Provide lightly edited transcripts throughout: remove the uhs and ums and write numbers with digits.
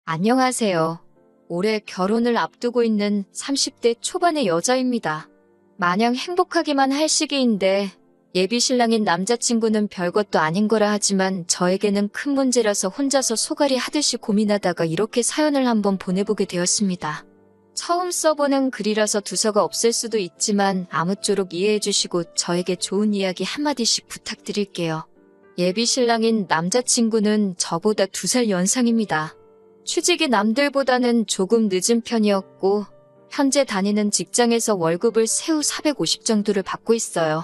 안녕하세요. 올해 결혼을 앞두고 있는 30대 초반의 여자입니다. 마냥 행복하기만 할 시기인데 예비 신랑인 남자친구는 별것도 아닌 거라 하지만 저에게는 큰 문제라서 혼자서 소갈이 하듯이 고민하다가 이렇게 사연을 한번 보내보게 되었습니다. 처음 써보는 글이라서 두서가 없을 수도 있지만 아무쪼록 이해해주시고 저에게 좋은 이야기 한마디씩 부탁드릴게요. 예비 신랑인 남자친구는 저보다 2살 연상입니다. 취직이 남들보다는 조금 늦은 편이었고 현재 다니는 직장에서 월급을 세후 450 정도를 받고 있어요.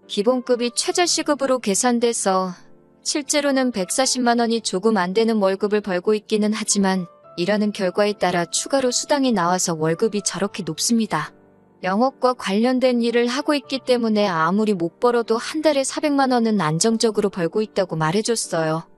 기본급이 최저시급으로 계산돼서 실제로는 140만 원이 조금 안 되는 월급을 벌고 있기는 하지만 일하는 결과에 따라 추가로 수당이 나와서 월급이 저렇게 높습니다. 영업과 관련된 일을 하고 있기 때문에 아무리 못 벌어도 한 달에 400만 원은 안정적으로 벌고 있다고 말해줬어요.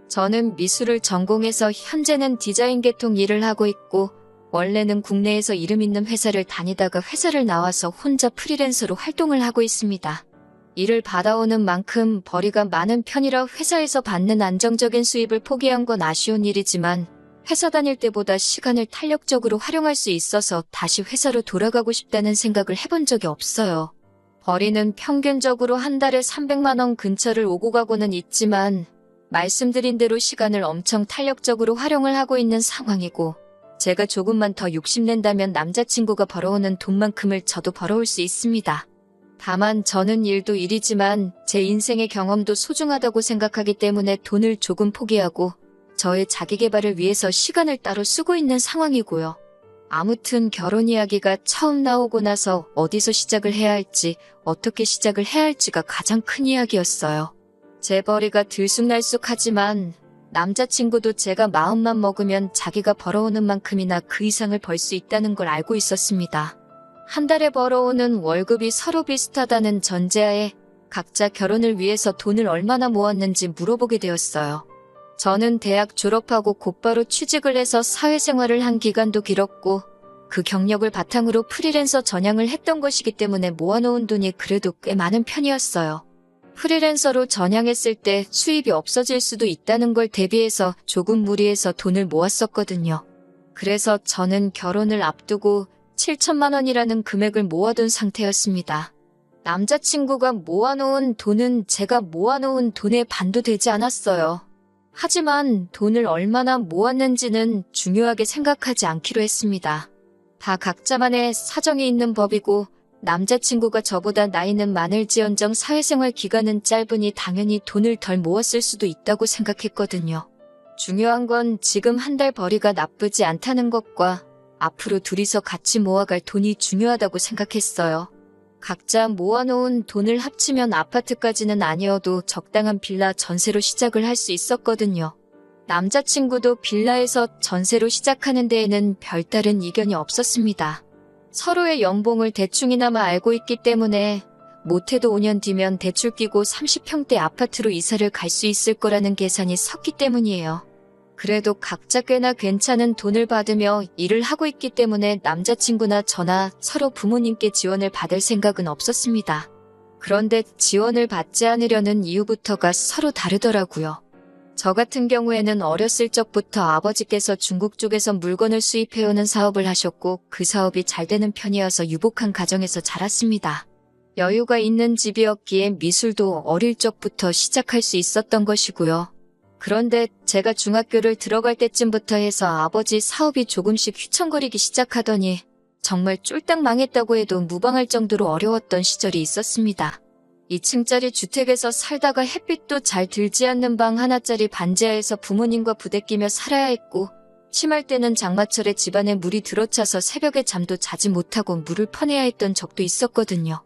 저는 미술을 전공해서 현재는 디자인 계통 일을 하고 있고 원래는 국내에서 이름 있는 회사를 다니다가 회사를 나와서 혼자 프리랜서로 활동을 하고 있습니다. 일을 받아오는 만큼 벌이가 많은 편이라 회사에서 받는 안정적인 수입을 포기한 건 아쉬운 일이지만 회사 다닐 때보다 시간을 탄력적으로 활용할 수 있어서 다시 회사로 돌아가고 싶다는 생각을 해본 적이 없어요. 벌이는 평균적으로 한 달에 300만 원 근처를 오고 가고는 있지만 말씀드린 대로 시간을 엄청 탄력적으로 활용을 하고 있는 상황이고 제가 조금만 더 욕심낸다면 남자친구가 벌어오는 돈만큼을 저도 벌어올 수 있습니다. 다만 저는 일도 일이지만 제 인생의 경험도 소중하다고 생각하기 때문에 돈을 조금 포기하고 저의 자기계발을 위해서 시간을 따로 쓰고 있는 상황이고요. 아무튼 결혼 이야기가 처음 나오고 나서 어디서 시작을 해야 할지 어떻게 시작을 해야 할지가 가장 큰 이야기였어요. 제 벌이가 들쑥날쑥하지만 남자친구도 제가 마음만 먹으면 자기가 벌어오는 만큼이나 그 이상을 벌 수 있다는 걸 알고 있었습니다. 한 달에 벌어오는 월급이 서로 비슷하다는 전제하에 각자 결혼을 위해서 돈을 얼마나 모았는지 물어보게 되었어요. 저는 대학 졸업하고 곧바로 취직을 해서 사회생활을 한 기간도 길었고 그 경력을 바탕으로 프리랜서 전향을 했던 것이기 때문에 모아놓은 돈이 그래도 꽤 많은 편이었어요. 프리랜서로 전향했을 때 수입이 없어질 수도 있다는 걸 대비해서 조금 무리해서 돈을 모았었거든요. 그래서 저는 결혼을 앞두고 7천만 원이라는 금액을 모아둔 상태였습니다. 남자친구가 모아놓은 돈은 제가 모아놓은 돈의 반도 되지 않았어요. 하지만 돈을 얼마나 모았는지는 중요하게 생각하지 않기로 했습니다. 다 각자만의 사정이 있는 법이고 남자친구가 저보다 나이는 많을지언정 사회생활 기간은 짧으니 당연히 돈을 덜 모았을 수도 있다고 생각했거든요. 중요한 건 지금 한 달 벌이가 나쁘지 않다는 것과 앞으로 둘이서 같이 모아갈 돈이 중요하다고 생각했어요. 각자 모아놓은 돈을 합치면 아파트까지는 아니어도 적당한 빌라 전세로 시작을 할 수 있었거든요. 남자친구도 빌라에서 전세로 시작하는 데에는 별다른 이견이 없었습니다. 서로의 연봉을 대충이나마 알고 있기 때문에 못해도 5년 뒤면 대출 끼고 30평대 아파트로 이사를 갈 수 있을 거라는 계산이 섰기 때문이에요. 그래도 각자 꽤나 괜찮은 돈을 받으며 일을 하고 있기 때문에 남자친구나 저나 서로 부모님께 지원을 받을 생각은 없었습니다. 그런데 지원을 받지 않으려는 이유부터가 서로 다르더라고요. 저 같은 경우에는 어렸을 적부터 아버지께서 중국 쪽에서 물건을 수입해오는 사업을 하셨고 그 사업이 잘 되는 편이어서 유복한 가정에서 자랐습니다. 여유가 있는 집이었기에 미술도 어릴 적부터 시작할 수 있었던 것이고요. 그런데 제가 중학교를 들어갈 때쯤부터 해서 아버지 사업이 조금씩 휘청거리기 시작하더니 정말 쫄딱 망했다고 해도 무방할 정도로 어려웠던 시절이 있었습니다. 2층짜리 주택에서 살다가 햇빛도 잘 들지 않는 방 하나짜리 반지하에서 부모님과 부대끼며 살아야 했고 심할 때는 장마철에 집안에 물이 들어차서 새벽에 잠도 자지 못하고 물을 퍼내야 했던 적도 있었거든요.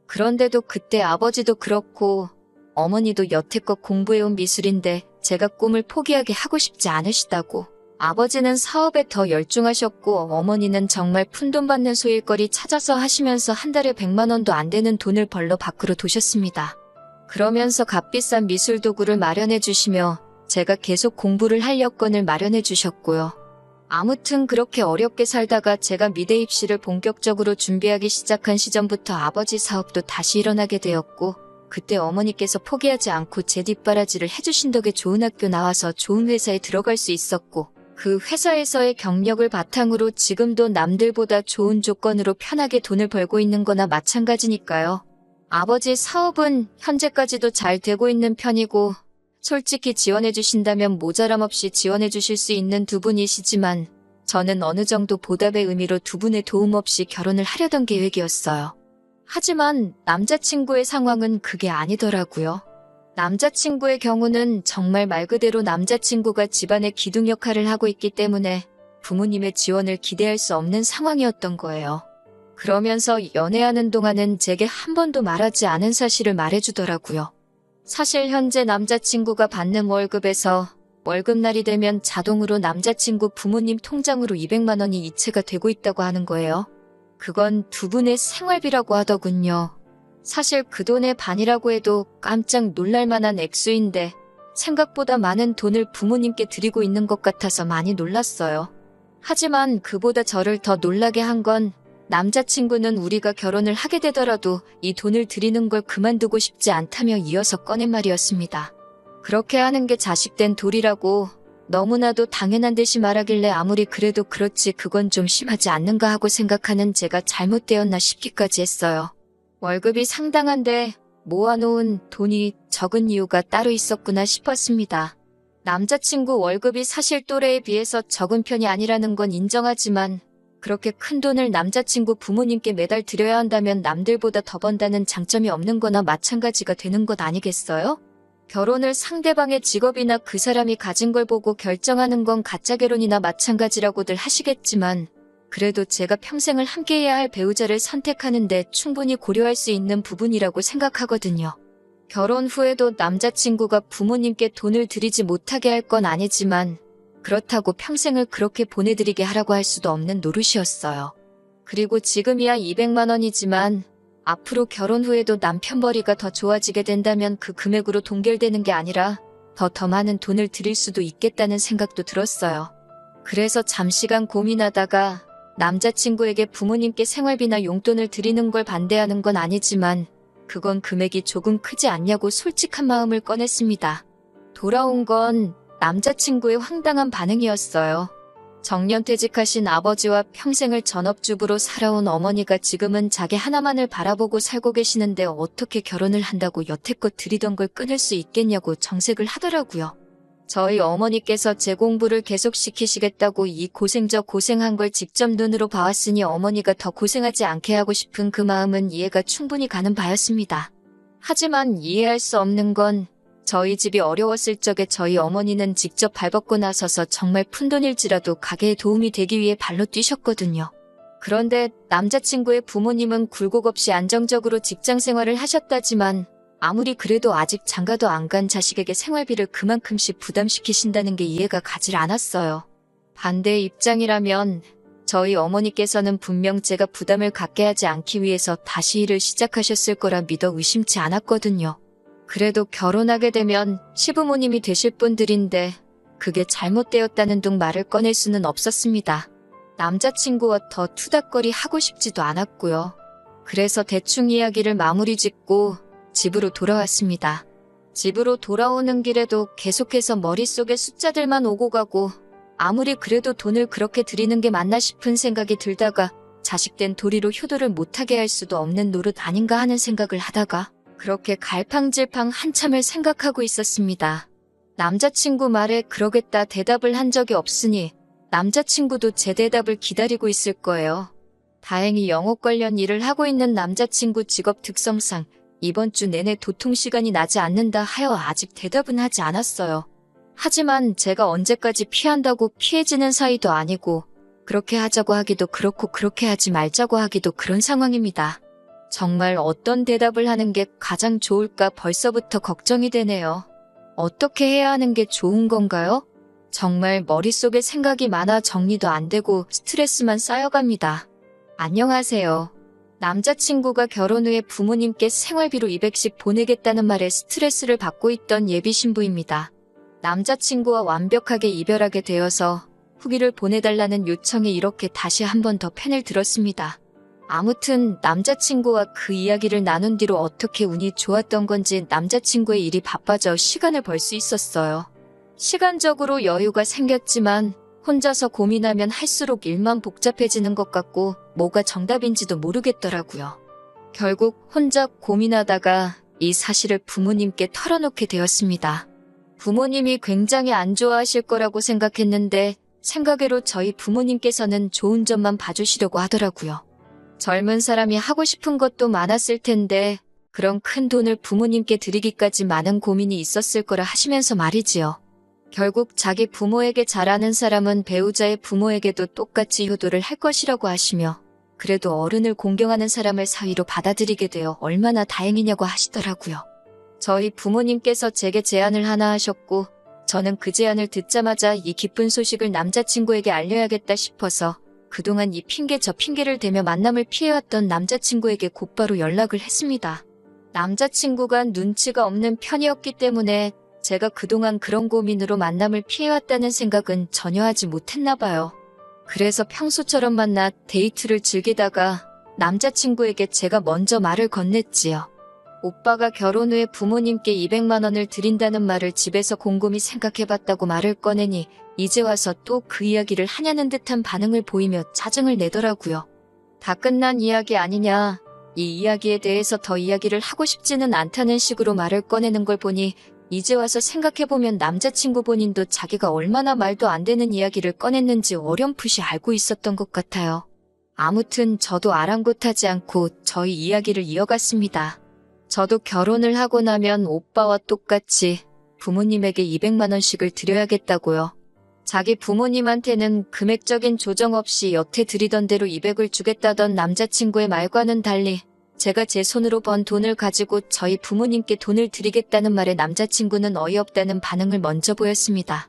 그런데도 그때 아버지도 그렇고 어머니도 여태껏 공부해온 미술인데 제가 꿈을 포기하게 하고 싶지 않으시다고 아버지는 사업에 더 열중하셨고 어머니는 정말 푼돈 받는 소일거리 찾아서 하시면서 한 달에 100만 원도 안 되는 돈을 벌러 밖으로 도셨습니다. 그러면서 값비싼 미술 도구를 마련해 주시며 제가 계속 공부를 할 여건을 마련해 주셨고요. 아무튼 그렇게 어렵게 살다가 제가 미대 입시를 본격적으로 준비하기 시작한 시점부터 아버지 사업도 다시 일어나게 되었고 그때 어머니께서 포기하지 않고 제 뒷바라지를 해주신 덕에 좋은 학교 나와서 좋은 회사에 들어갈 수 있었고 그 회사에서의 경력을 바탕으로 지금도 남들보다 좋은 조건으로 편하게 돈을 벌고 있는 거나 마찬가지니까요. 아버지 사업은 현재까지도 잘 되고 있는 편이고 솔직히 지원해 주신다면 모자람 없이 지원해 주실 수 있는 두 분이시지만 저는 어느 정도 보답의 의미로 두 분의 도움 없이 결혼을 하려던 계획이었어요. 하지만 남자친구의 상황은 그게 아니더라고요. 남자친구의 경우는 정말 말 그대로 남자친구가 집안의 기둥 역할을 하고 있기 때문에 부모님의 지원을 기대할 수 없는 상황이었던 거예요. 그러면서 연애하는 동안은 제게 한 번도 말하지 않은 사실을 말해주더라고요. 사실 현재 남자친구가 받는 월급에서 월급날이 되면 자동으로 남자친구 부모님 통장으로 200만 원이 이체가 되고 있다고 하는 거예요. 그건 두 분의 생활비라고 하더군요. 사실 그 돈의 반이라고 해도 깜짝 놀랄 만한 액수인데 생각보다 많은 돈을 부모님께 드리고 있는 것 같아서 많이 놀랐어요. 하지만 그보다 저를 더 놀라게 한 건 남자친구는 우리가 결혼을 하게 되더라도 이 돈을 드리는 걸 그만두고 싶지 않다며 이어서 꺼낸 말이었습니다. 그렇게 하는 게 자식된 도리라고 너무나도 당연한 듯이 말하길래 아무리 그래도 그렇지 그건 좀 심하지 않는가 하고 생각하는 제가 잘못되었나 싶기까지 했어요. 월급이 상당한데 모아놓은 돈이 적은 이유가 따로 있었구나 싶었습니다. 남자친구 월급이 사실 또래에 비해서 적은 편이 아니라는 건 인정하지만 그렇게 큰 돈을 남자친구 부모님께 매달 드려야 한다면 남들보다 더 번다는 장점이 없는 거나 마찬가지가 되는 것 아니겠어요? 결혼을 상대방의 직업이나 그 사람이 가진 걸 보고 결정하는 건 가짜 결혼이나 마찬가지라고들 하시겠지만 그래도 제가 평생을 함께해야 할 배우자를 선택하는데 충분히 고려할 수 있는 부분이라고 생각하거든요. 결혼 후에도 남자친구가 부모님께 돈을 드리지 못하게 할 건 아니지만 그렇다고 평생을 그렇게 보내드리게 하라고 할 수도 없는 노릇이었어요. 그리고 지금이야 200만 원이지만 앞으로 결혼 후에도 남편 벌이가 더 좋아지게 된다면 그 금액으로 동결되는 게 아니라 더 많은 돈을 드릴 수도 있겠다는 생각도 들었어요. 그래서 잠시간 고민하다가 남자친구에게 부모님께 생활비나 용돈을 드리는 걸 반대하는 건 아니지만 그건 금액이 조금 크지 않냐고 솔직한 마음을 꺼냈습니다. 돌아온 건 남자친구의 황당한 반응이었어요. 정년퇴직하신 아버지와 평생을 전업주부로 살아온 어머니가 지금은 자기 하나만을 바라보고 살고 계시는데 어떻게 결혼을 한다고 여태껏 드리던 걸 끊을 수 있겠냐고 정색을 하더라고요. 저희 어머니께서 제 공부를 계속 시키시겠다고 이 고생 저 고생한 걸 직접 눈으로 봐왔으니 어머니가 더 고생하지 않게 하고 싶은 그 마음은 이해가 충분히 가는 바였습니다. 하지만 이해할 수 없는 건 저희 집이 어려웠을 적에 저희 어머니는 직접 발벗고 나서서 정말 푼돈일지라도 가게에 도움이 되기 위해 발로 뛰셨거든요. 그런데 남자친구의 부모님은 굴곡 없이 안정적으로 직장 생활을 하셨다지만 아무리 그래도 아직 장가도 안 간 자식에게 생활비를 그만큼씩 부담시키신다는 게 이해가 가질 않았어요. 반대의 입장이라면 저희 어머니께서는 분명 제가 부담을 갖게 하지 않기 위해서 다시 일을 시작하셨을 거라 믿어 의심치 않았거든요. 그래도 결혼하게 되면 시부모님이 되실 분들인데 그게 잘못되었다는 둥 말을 꺼낼 수는 없었습니다. 남자친구와 더 투닥거리 하고 싶지도 않았고요. 그래서 대충 이야기를 마무리 짓고 집으로 돌아왔습니다. 집으로 돌아오는 길에도 계속해서 머릿속에 숫자들만 오고 가고 아무리 그래도 돈을 그렇게 드리는 게 맞나 싶은 생각이 들다가 자식된 도리로 효도를 못하게 할 수도 없는 노릇 아닌가 하는 생각을 하다가 그렇게 갈팡질팡 한참을 생각하고 있었습니다. 남자친구 말에 그러겠다 대답을 한 적이 없으니 남자친구도 제 대답을 기다리고 있을 거예요. 다행히 영업 관련 일을 하고 있는 남자친구 직업 특성상 이번 주 내내 도통 시간이 나지 않는다 하여 아직 대답은 하지 않았어요. 하지만 제가 언제까지 피한다고 피해지는 사이도 아니고 그렇게 하자고 하기도 그렇고 그렇게 하지 말자고 하기도 그런 상황입니다. 정말 어떤 대답을 하는 게 가장 좋을까 벌써부터 걱정이 되네요. 어떻게 해야 하는 게 좋은 건가요? 정말 머릿속에 생각이 많아 정리도 안 되고 스트레스만 쌓여갑니다. 안녕하세요. 남자친구가 결혼 후에 부모님께 생활비로 200씩 보내겠다는 말에 스트레스를 받고 있던 예비 신부입니다. 남자친구와 완벽하게 이별하게 되어서 후기를 보내달라는 요청에 이렇게 다시 한 번 더 펜을 들었습니다. 아무튼 남자친구와 그 이야기를 나눈 뒤로 어떻게 운이 좋았던 건지 남자친구의 일이 바빠져 시간을 벌 수 있었어요. 시간적으로 여유가 생겼지만 혼자서 고민하면 할수록 일만 복잡해지는 것 같고 뭐가 정답인지도 모르겠더라고요. 결국 혼자 고민하다가 이 사실을 부모님께 털어놓게 되었습니다. 부모님이 굉장히 안 좋아하실 거라고 생각했는데 생각외로 저희 부모님께서는 좋은 점만 봐주시려고 하더라고요. 젊은 사람이 하고 싶은 것도 많았을 텐데 그런 큰 돈을 부모님께 드리기까지 많은 고민이 있었을 거라 하시면서 말이지요. 결국 자기 부모에게 잘하는 사람은 배우자의 부모에게도 똑같이 효도를 할 것이라고 하시며 그래도 어른을 공경하는 사람을 사위로 받아들이게 되어 얼마나 다행이냐고 하시더라고요. 저희 부모님께서 제게 제안을 하나 하셨고 저는 그 제안을 듣자마자 이 기쁜 소식을 남자친구에게 알려야겠다 싶어서 그동안 이 핑계 저 핑계를 대며 만남을 피해왔던 남자친구에게 곧바로 연락을 했습니다. 남자친구가 눈치가 없는 편이었기 때문에 제가 그동안 그런 고민으로 만남을 피해왔다는 생각은 전혀 하지 못했나 봐요. 그래서 평소처럼 만나 데이트를 즐기다가 남자친구에게 제가 먼저 말을 건넸지요. 오빠가 결혼 후에 부모님께 200만 원을 드린다는 말을 집에서 곰곰이 생각해봤다고 말을 꺼내니 이제 와서 또 그 이야기를 하냐는 듯한 반응을 보이며 짜증을 내더라고요. 다 끝난 이야기 아니냐. 이 이야기에 대해서 더 이야기를 하고 싶지는 않다는 식으로 말을 꺼내는 걸 보니 이제 와서 생각해보면 남자친구 본인도 자기가 얼마나 말도 안 되는 이야기를 꺼냈는지 어렴풋이 알고 있었던 것 같아요. 아무튼 저도 아랑곳하지 않고 저희 이야기를 이어갔습니다. 저도 결혼을 하고 나면 오빠와 똑같이 부모님에게 200만 원씩을 드려야겠다고요. 자기 부모님한테는 금액적인 조정 없이 여태 드리던 대로 200을 주겠다던 남자친구의 말과는 달리 제가 제 손으로 번 돈을 가지고 저희 부모님께 돈을 드리겠다는 말에 남자친구는 어이없다는 반응을 먼저 보였습니다.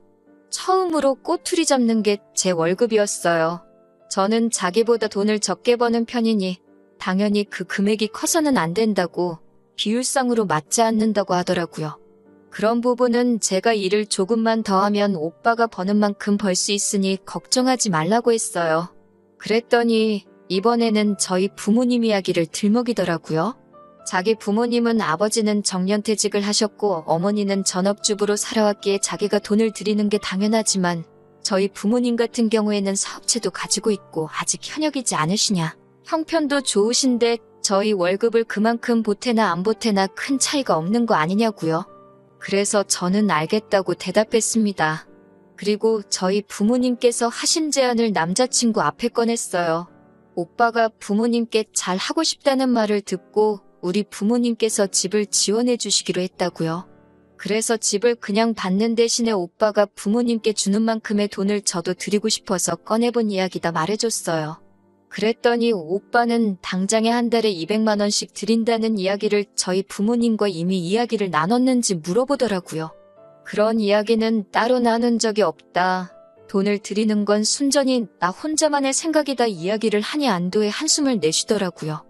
처음으로 꼬투리 잡는 게 제 월급이었어요. 저는 자기보다 돈을 적게 버는 편이니 당연히 그 금액이 커서는 안 된다고 비율상으로 맞지 않는다고 하더라고요. 그런 부분은 제가 일을 조금만 더 하면 오빠가 버는 만큼 벌 수 있으니 걱정하지 말라고 했어요. 그랬더니 이번에는 저희 부모님 이야기를 들먹이더라고요. 자기 부모님은 아버지는 정년퇴직을 하셨고 어머니는 전업주부로 살아왔기에 자기가 돈을 드리는 게 당연하지만 저희 부모님 같은 경우에는 사업체도 가지고 있고 아직 현역이지 않으시냐. 형편도 좋으신데 저희 월급을 그만큼 보태나 안 보태나 큰 차이가 없는 거 아니냐고요. 그래서 저는 알겠다고 대답했습니다. 그리고 저희 부모님께서 하신 제안을 남자친구 앞에 꺼냈어요. 오빠가 부모님께 잘 하고 싶다는 말을 듣고 우리 부모님께서 집을 지원해 주시기로 했다고요. 그래서 집을 그냥 받는 대신에 오빠가 부모님께 주는 만큼의 돈을 저도 드리고 싶어서 꺼내본 이야기다 말해줬어요. 그랬더니 오빠는 당장에 한 달에 200만 원씩 드린다는 이야기를 저희 부모님과 이미 이야기를 나눴는지 물어보더라고요. 그런 이야기는 따로 나눈 적이 없다. 돈을 드리는 건 순전히 나 혼자만의 생각이다 이야기를 하니 안도의 한숨을 내쉬더라고요.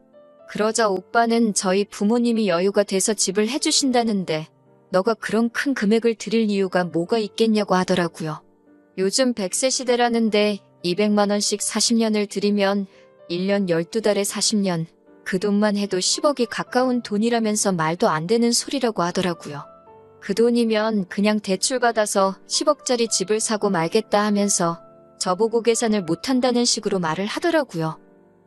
그러자 오빠는 저희 부모님이 여유가 돼서 집을 해주신다는데 너가 그런 큰 금액을 드릴 이유가 뭐가 있겠냐고 하더라고요. 요즘 100세 시대라는데 200만 원씩 40년을 들이면 1년 12달에 40년, 그 돈만 해도 10억이 가까운 돈이라면서 말도 안 되는 소리라고 하더라고요. 그 돈이면 그냥 대출 받아서 10억짜리 집을 사고 말겠다 하면서 저보고 계산을 못한다는 식으로 말을 하더라고요.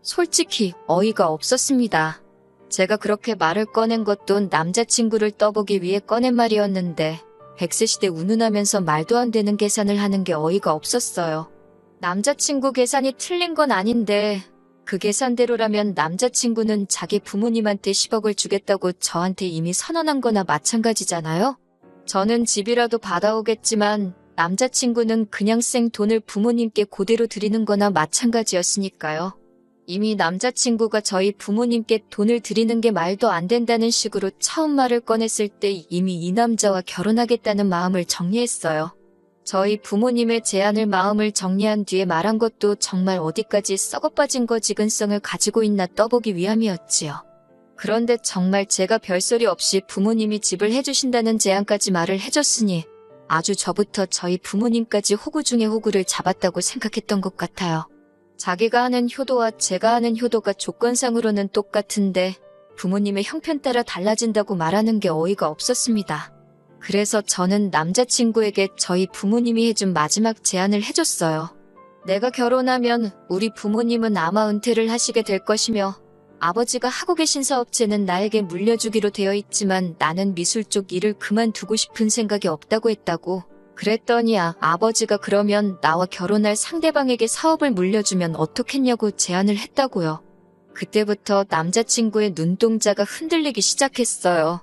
솔직히 어이가 없었습니다. 제가 그렇게 말을 꺼낸 것도 남자친구를 떠보기 위해 꺼낸 말이었는데 100세 시대 운운하면서 말도 안 되는 계산을 하는 게 어이가 없었어요. 남자친구 계산이 틀린 건 아닌데 그 계산대로라면 남자친구는 자기 부모님한테 10억을 주겠다고 저한테 이미 선언한 거나 마찬가지잖아요? 저는 집이라도 받아오겠지만 남자친구는 그냥 생 돈을 부모님께 그대로 드리는 거나 마찬가지였으니까요. 이미 남자친구가 저희 부모님께 돈을 드리는 게 말도 안 된다는 식으로 처음 말을 꺼냈을 때 이미 이 남자와 결혼하겠다는 마음을 정리했어요. 저희 부모님의 제안을 마음을 정리한 뒤에 말한 것도 정말 어디까지 썩어빠진 거 지근성을 가지고 있나 떠보기 위함이었지요. 그런데 정말 제가 별소리 없이 부모님이 집을 해주신다는 제안까지 말을 해줬으니 아주 저부터 저희 부모님까지 호구 중에 호구를 잡았다고 생각했던 것 같아요. 자기가 하는 효도와 제가 하는 효도가 조건상으로는 똑같은데 부모님의 형편 따라 달라진다고 말하는 게 어이가 없었습니다. 그래서 저는 남자친구에게 저희 부모님이 해준 마지막 제안을 해줬어요. 내가 결혼하면 우리 부모님은 아마 은퇴를 하시게 될 것이며 아버지가 하고 계신 사업체는 나에게 물려주기로 되어 있지만 나는 미술 쪽 일을 그만두고 싶은 생각이 없다고 했다고. 그랬더니 아버지가 그러면 나와 결혼할 상대방에게 사업을 물려주면 어떻겠냐고 제안을 했다고요. 그때부터 남자친구의 눈동자가 흔들리기 시작했어요.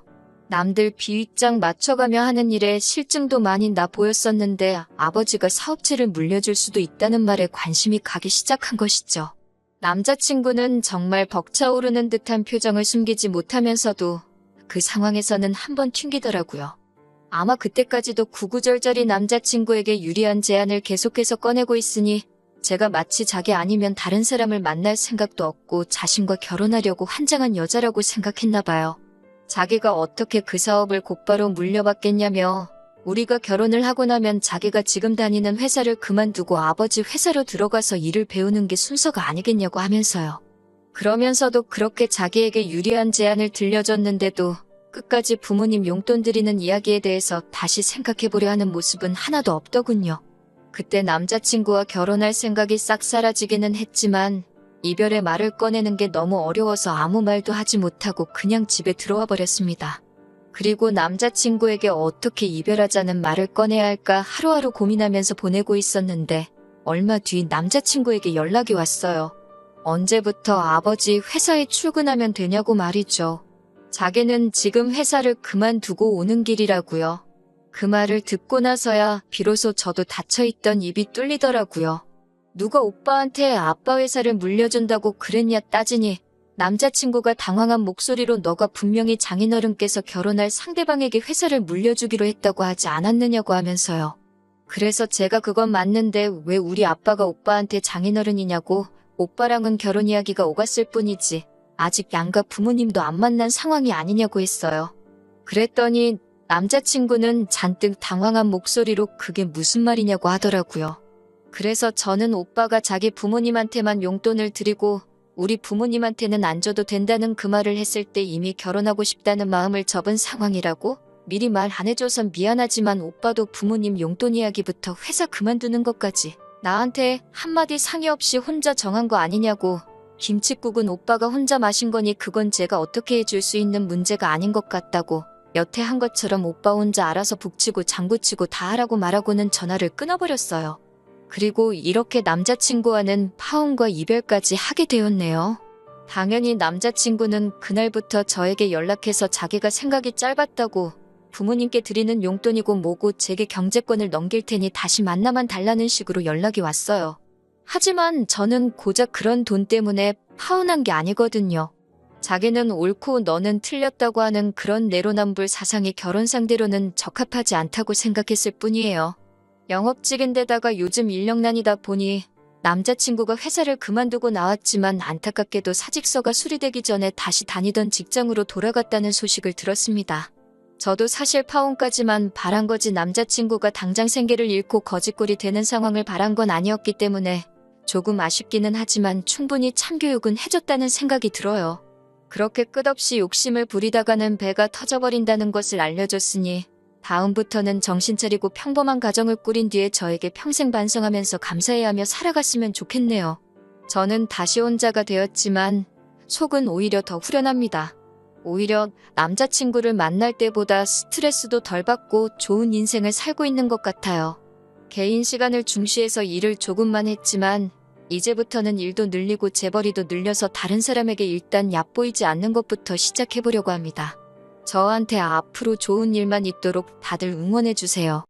남들 비윗장 맞춰가며 하는 일에 실증도 많이 나 보였었는데 아버지가 사업체를 물려줄 수도 있다는 말에 관심이 가기 시작한 것이죠. 남자친구는 정말 벅차오르는 듯한 표정을 숨기지 못하면서도 그 상황에서는 한번 튕기더라고요. 아마 그때까지도 구구절절히 남자친구에게 유리한 제안을 계속해서 꺼내고 있으니 제가 마치 자기 아니면 다른 사람을 만날 생각도 없고 자신과 결혼하려고 환장한 여자라고 생각했나 봐요. 자기가 어떻게 그 사업을 곧바로 물려받겠냐며 우리가 결혼을 하고 나면 자기가 지금 다니는 회사를 그만두고 아버지 회사로 들어가서 일을 배우는 게 순서가 아니겠냐고 하면서요. 그러면서도 그렇게 자기에게 유리한 제안을 들려줬는데도 끝까지 부모님 용돈 드리는 이야기에 대해서 다시 생각해보려 하는 모습은 하나도 없더군요. 그때 남자친구와 결혼할 생각이 싹 사라지기는 했지만 이별의 말을 꺼내는 게 너무 어려워서 아무 말도 하지 못하고 그냥 집에 들어와 버렸습니다. 그리고 남자친구에게 어떻게 이별하자는 말을 꺼내야 할까 하루하루 고민하면서 보내고 있었는데 얼마 뒤 남자친구에게 연락이 왔어요. 언제부터 아버지 회사에 출근하면 되냐고 말이죠. 자기는 지금 회사를 그만두고 오는 길이라고요. 그 말을 듣고 나서야 비로소 저도 닫혀있던 입이 뚫리더라고요. 누가 오빠한테 아빠 회사를 물려준다고 그랬냐 따지니 남자친구가 당황한 목소리로 너가 분명히 장인어른께서 결혼할 상대방에게 회사를 물려주기로 했다고 하지 않았느냐고 하면서요. 그래서 제가 그건 맞는데 왜 우리 아빠가 오빠한테 장인어른이냐고. 오빠랑은 결혼 이야기가 오갔을 뿐이지 아직 양가 부모님도 안 만난 상황이 아니냐고 했어요. 그랬더니 남자친구는 잔뜩 당황한 목소리로 그게 무슨 말이냐고 하더라고요. 그래서 저는 오빠가 자기 부모님한테만 용돈을 드리고 우리 부모님한테는 안 줘도 된다는 그 말을 했을 때 이미 결혼하고 싶다는 마음을 접은 상황이라고? 미리 말 안 해줘선 미안하지만 오빠도 부모님 용돈 이야기부터 회사 그만두는 것까지 나한테 한마디 상의 없이 혼자 정한 거 아니냐고. 김칫국은 오빠가 혼자 마신 거니 그건 제가 어떻게 해줄 수 있는 문제가 아닌 것 같다고. 여태 한 것처럼 오빠 혼자 알아서 북치고 장구치고 다 하라고 말하고는 전화를 끊어버렸어요. 그리고 이렇게 남자친구와는 파혼과 이별까지 하게 되었네요. 당연히 남자친구는 그날부터 저에게 연락해서 자기가 생각이 짧았다고 부모님께 드리는 용돈이고 뭐고 제게 경제권을 넘길 테니 다시 만나만 달라는 식으로 연락이 왔어요. 하지만 저는 고작 그런 돈 때문에 파혼한 게 아니거든요. 자기는 옳고 너는 틀렸다고 하는 그런 내로남불 사상이 결혼 상대로는 적합하지 않다고 생각했을 뿐이에요. 영업직인데다가 요즘 인력난이다 보니 남자친구가 회사를 그만두고 나왔지만 안타깝게도 사직서가 수리되기 전에 다시 다니던 직장으로 돌아갔다는 소식을 들었습니다. 저도 사실 파혼까지만 바란 거지 남자친구가 당장 생계를 잃고 거지꼴이 되는 상황을 바란 건 아니었기 때문에 조금 아쉽기는 하지만 충분히 참교육은 해줬다는 생각이 들어요. 그렇게 끝없이 욕심을 부리다가는 배가 터져버린다는 것을 알려줬으니 다음부터는 정신 차리고 평범한 가정을 꾸린 뒤에 저에게 평생 반성하면서 감사해하며 살아갔으면 좋겠네요. 저는 다시 혼자가 되었지만 속은 오히려 더 후련합니다. 오히려 남자친구를 만날 때보다 스트레스도 덜 받고 좋은 인생을 살고 있는 것 같아요. 개인 시간을 중시해서 일을 조금만 했지만 이제부터는 일도 늘리고 재벌이도 늘려서 다른 사람에게 일단 얕보이지 않는 것부터 시작해보려고 합니다. 저한테 앞으로 좋은 일만 있도록 다들 응원해주세요.